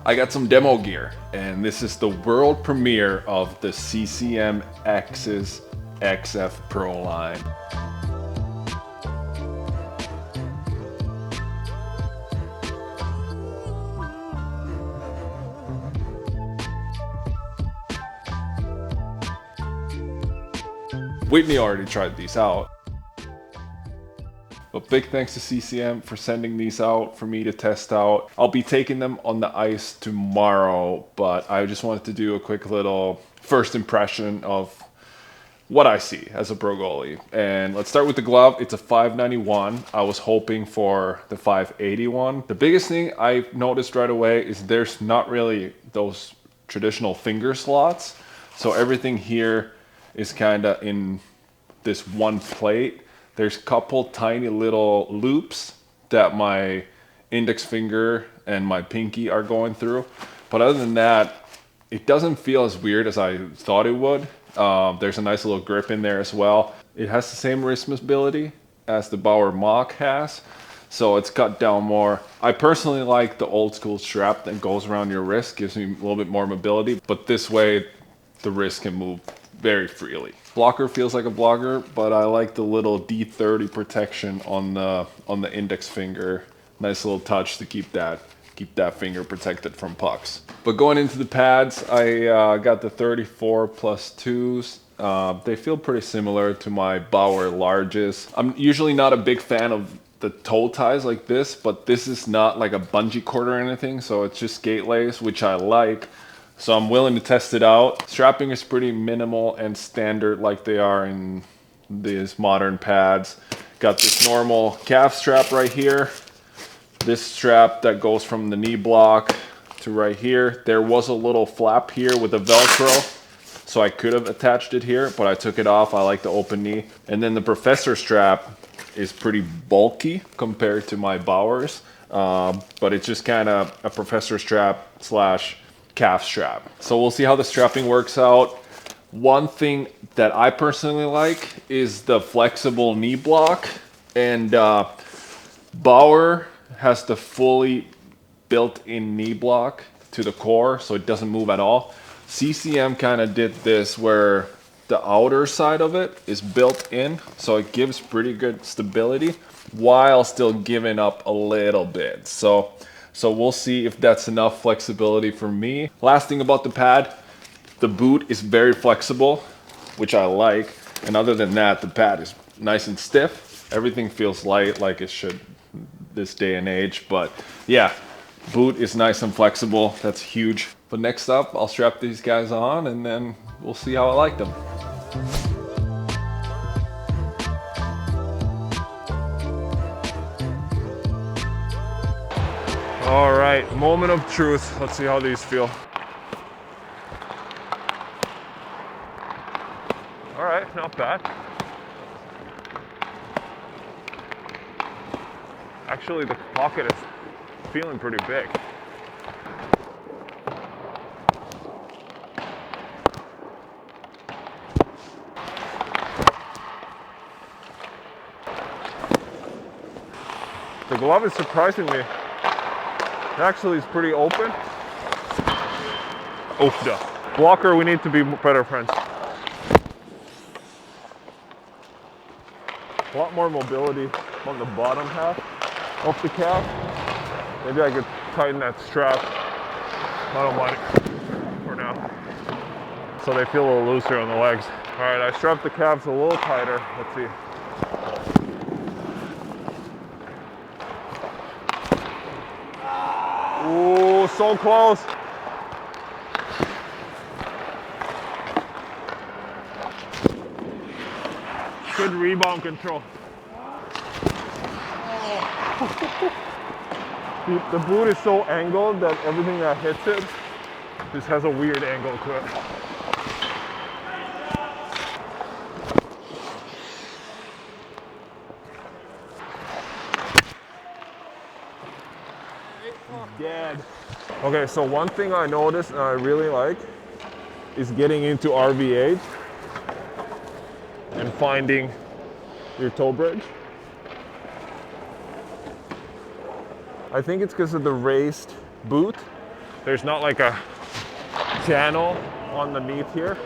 I got some demo gear, and this is the world premiere of the CCM Axis XF Pro line. Whitney already tried these out. But big thanks to CCM for sending these out for me to test out. I'll be taking them on the ice tomorrow, but I just wanted to do a quick little first impression of what I see as a pro goalie. And let's start with the glove. It's a 591. I was hoping for the 581. The biggest thing I noticed right away is there's not really those traditional finger slots. So everything here is kind of in this one plate. There's a couple tiny little loops that my index finger and my pinky are going through. But other than that, it doesn't feel as weird as I thought it would. There's a nice little grip in there as well. It has the same wrist mobility as the Bauer Mach has, so it's cut down more. I personally like the old school strap that goes around your wrist, gives me a little bit more mobility, but this way the wrist can move very freely. Blocker feels like a blocker, but I like the little D30 protection on the index finger. Nice little touch to keep that finger protected from pucks. But going into the pads, I got the 34 plus 2s. They feel pretty similar to my Bauer larges. I'm usually not a big fan of the toe ties like this, but this is not like a bungee cord or anything, so it's just skate lace, which I like. So I'm willing to test it out. Strapping is pretty minimal and standard like they are in these modern pads. Got this normal calf strap right here. This strap that goes from the knee block to right here. There was a little flap here with a Velcro, so I could have attached it here, but I took it off. I like the open knee. And then the Professor strap is pretty bulky compared to my Bauer's, but it's just kind of a Professor strap slash calf strap. So we'll see how the strapping works out. One thing that I personally like is the flexible knee block, and Bauer has the fully built-in knee block to the core, so it doesn't move at all. CCM kind of did this where the outer side of it is built in, so it gives pretty good stability while still giving up a little bit. So we'll see if that's enough flexibility for me. Last thing about the pad, the boot is very flexible, which I like. And other than that, the pad is nice and stiff. Everything feels light like it should this day and age. But yeah, boot is nice and flexible. That's huge. But next up, I'll strap these guys on and then we'll see how I like them. All right, moment of truth. Let's see how these feel. All right, not bad. Actually, the pocket is feeling pretty big. The glove is surprising me. It actually is pretty open. Oof, duh. Blocker, we need to be better friends. A lot more mobility on the bottom half of the calf. Maybe I could tighten that strap. I don't mind it for now. So they feel a little looser on the legs. All right, I strapped the calves a little tighter. Let's see. Ooh, so close. Good rebound control. The boot is so angled that everything that hits it just has a weird angle to it. Dead. Okay, so one thing I noticed and I really like is getting into RVH and finding your toe bridge. I think it's because of the raised boot There's not like a channel underneath here.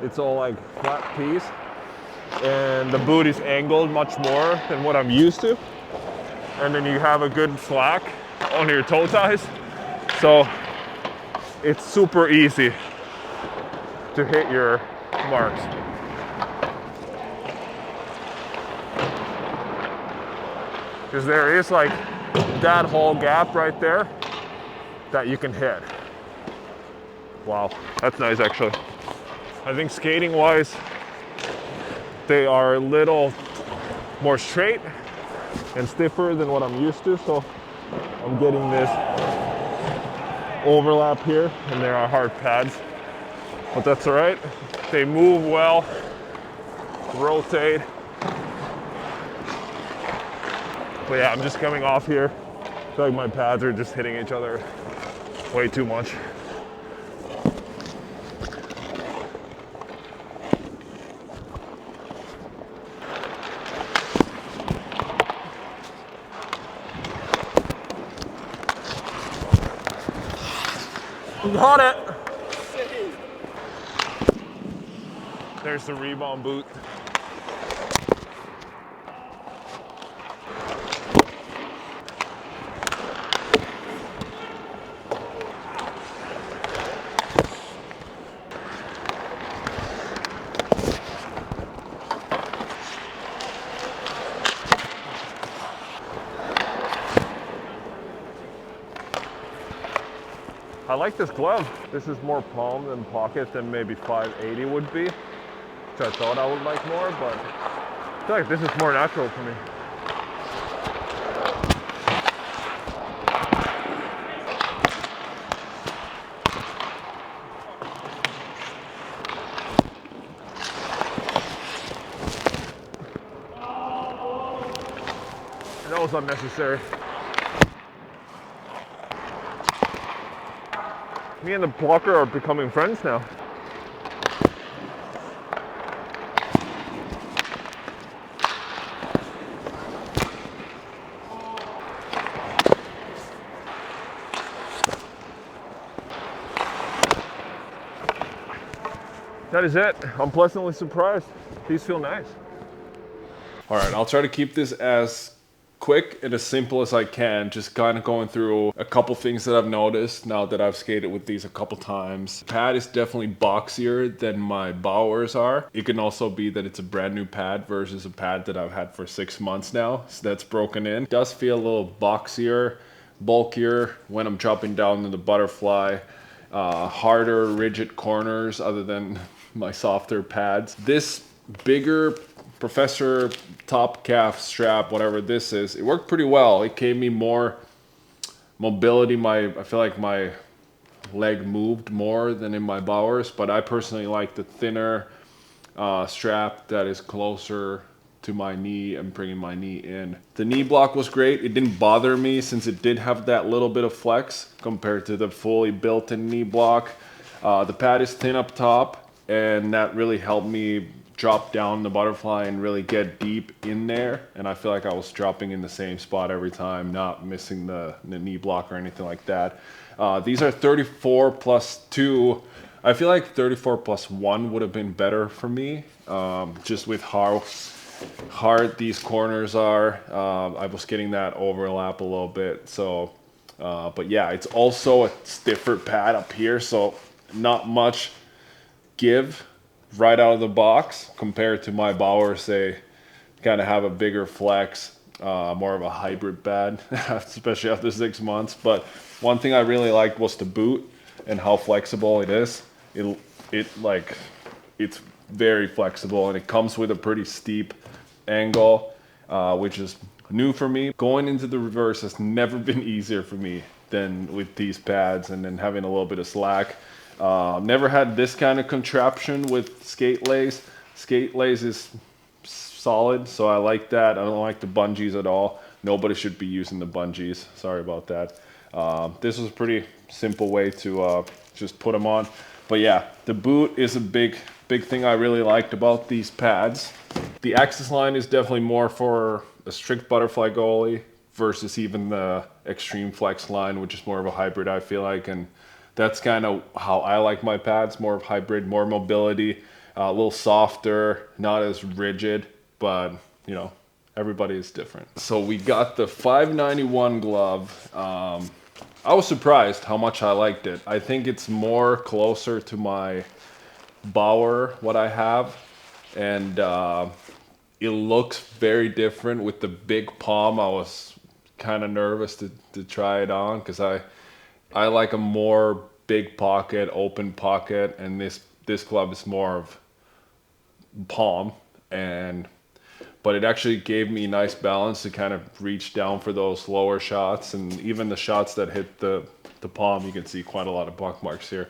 It's all like flat piece. And the boot is angled much more than what I'm used to. And then you have a good slack on your toe ties. So it's super easy to hit your marks. Because there is like that whole gap right there that you can hit. Wow, that's nice actually. I think skating wise, they are a little more straight and stiffer than what I'm used to, so I'm getting this overlap here, and there are hard pads, but that's all right. They move well, rotate. But yeah, I'm just coming off here. I feel like my pads are just hitting each other way too much. Got it! There's the rebound boot. I like this glove. This is more palm than pocket than maybe 580 would be, which I thought I would like more, but I feel like this is more natural for me. And that was unnecessary. Me and the blocker are becoming friends now. That is it. I'm pleasantly surprised. These feel nice. All right, I'll try to keep this as quick and as simple as I can, just kind of going through a couple things that I've noticed now that I've skated with these a couple times. The pad is definitely boxier than my Bauers are. It can also be that it's a brand new pad versus a pad that I've had for 6 months now, so that's broken in. It does feel a little boxier, bulkier when I'm dropping down in the butterfly. Harder, rigid corners other than my softer pads. This bigger Professor top calf strap, whatever this is, it worked pretty well. It gave me more mobility. I feel like my leg moved more than in my Bauers, but I personally like the thinner strap that is closer to my knee and bringing my knee in. The knee block was great. It didn't bother me since it did have that little bit of flex compared to the fully built-in knee block. The pad is thin up top, and that really helped me drop down the butterfly and really get deep in there. And I feel like I was dropping in the same spot every time, not missing the knee block or anything like that. These are 34 plus 2. I feel like 34 plus 1 would have been better for me, just with how hard these corners are. I was getting that overlap a little bit. So, but yeah, it's also a stiffer pad up here, so not much give right out of the box compared to my Bauers. They kind of have a bigger flex, more of a hybrid pad, especially after 6 months. But one thing I really liked was the boot and how flexible it is. It's very flexible, and it comes with a pretty steep angle, which is new for me. Going into the reverse has never been easier for me than with these pads, and then having a little bit of slack. Never had this kind of contraption with skate lace. Skate lace is solid, so I like that. I don't like the bungees at all. Nobody should be using the bungees. Sorry about that. This was a pretty simple way to just put them on. But yeah, the boot is a big thing I really liked about these pads. The access line is definitely more for a strict butterfly goalie versus even the Extreme Flex line, which is more of a hybrid, I feel like. And that's kind of how I like my pads, more of hybrid, more mobility, a little softer, not as rigid, but you know, everybody is different. So we got the 591 glove. I was surprised how much I liked it. I think it's more closer to my Bauer, what I have, and it looks very different with the big palm. I was kind of nervous to try it on because I like a more big pocket, open pocket, and this glove is more of palm, but it actually gave me nice balance to kind of reach down for those lower shots, and even the shots that hit the palm, you can see quite a lot of buck marks here.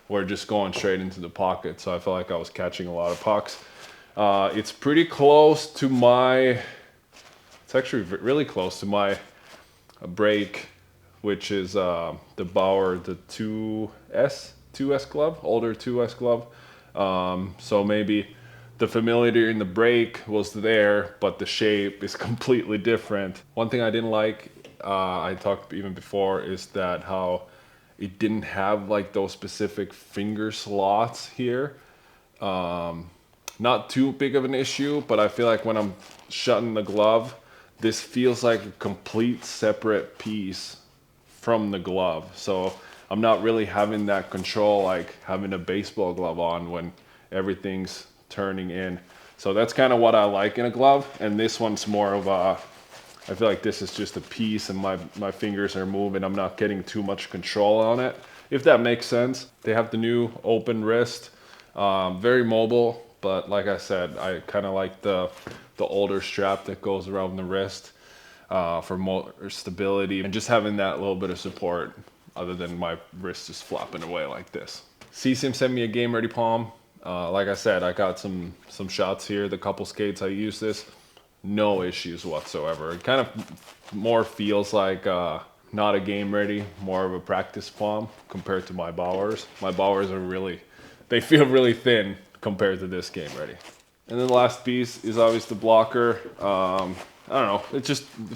We're just going straight into the pocket, so I felt like I was catching a lot of pucks. It's pretty close to my, it's actually really close to my break, which is the Bauer, the 2S glove, older 2S glove. So maybe the familiarity in the break was there, but the shape is completely different. One thing I didn't like, I talked even before, is that how it didn't have like those specific finger slots here. Not too big of an issue, but I feel like when I'm shutting the glove, this feels like a complete separate piece from the glove. So I'm not really having that control like having a baseball glove on when everything's turning in. So that's kind of what I like in a glove. And this one's more of a, I feel like this is just a piece and my fingers are moving. I'm not getting too much control on it, if that makes sense. They have the new open wrist, very mobile, but like I said, I kind of like the older strap that goes around the wrist for more stability and just having that little bit of support other than my wrist just flopping away like this. CCM sent me a game ready palm. Like I said, I got some shots here, the couple skates I use this. No issues whatsoever. It kind of more feels like not a game ready, more of a practice palm compared to my Bauers. My Bauers are really, they feel really thin compared to this game ready. And then the last piece is obviously the blocker. I don't know, it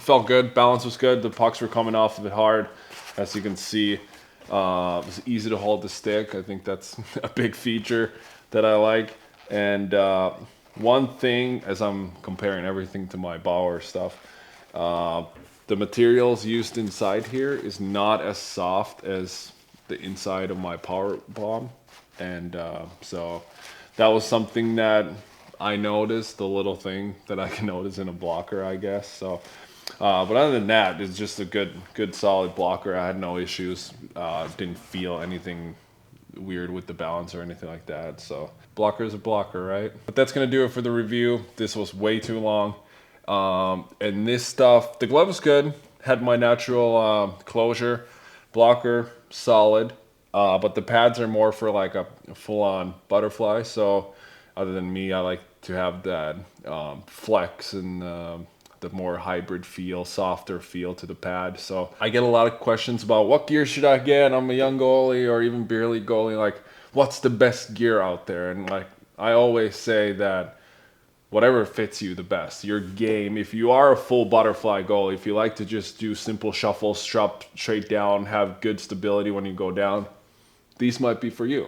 felt good, balance was good, the pucks were coming off of it hard. As you can see, it was easy to hold the stick. I think that's a big feature that I like. And one thing, as I'm comparing everything to my Bauer stuff, the materials used inside here is not as soft as the inside of my Power Bomb. And so that was something that I noticed, the little thing that I can notice in a blocker, I guess. So, but other than that, it's just a good solid blocker. I had no issues, didn't feel anything weird with the balance or anything like that. So blocker is a blocker, right? But that's gonna do it for the review. This was way too long. And this stuff, the glove was good, had my natural closure, blocker solid, but the pads are more for like a full-on butterfly. So other than me, I like to have that flex and the more hybrid feel, softer feel to the pad. So I get a lot of questions about what gear should I get? I'm a young goalie or even beer league goalie. Like, what's the best gear out there? And like, I always say that whatever fits you the best, your game. If you are a full butterfly goalie, if you like to just do simple shuffles, drop straight down, have good stability when you go down, these might be for you.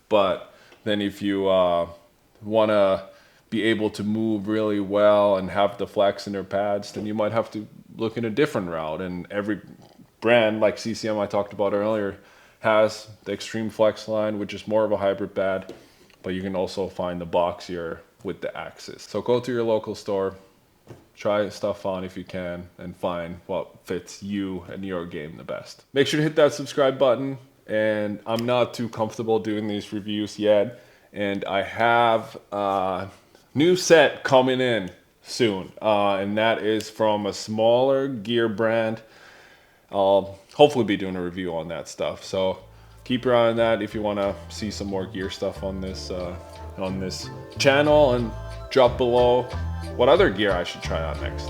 But then if you want to be able to move really well and have the flex in their pads, then you might have to look in a different route. And every brand, like CCM I talked about earlier, has the Extreme Flex line, which is more of a hybrid pad, but you can also find the boxier with the Axis. So go to your local store, try stuff on if you can, and find what fits you and your game the best. Make sure to hit that subscribe button. And I'm not too comfortable doing these reviews yet, and I have new set coming in soon, and that is from a smaller gear brand. I'll hopefully be doing a review on that stuff, so keep your eye on that if you want to see some more gear stuff on this channel, and drop below what other gear I should try out next.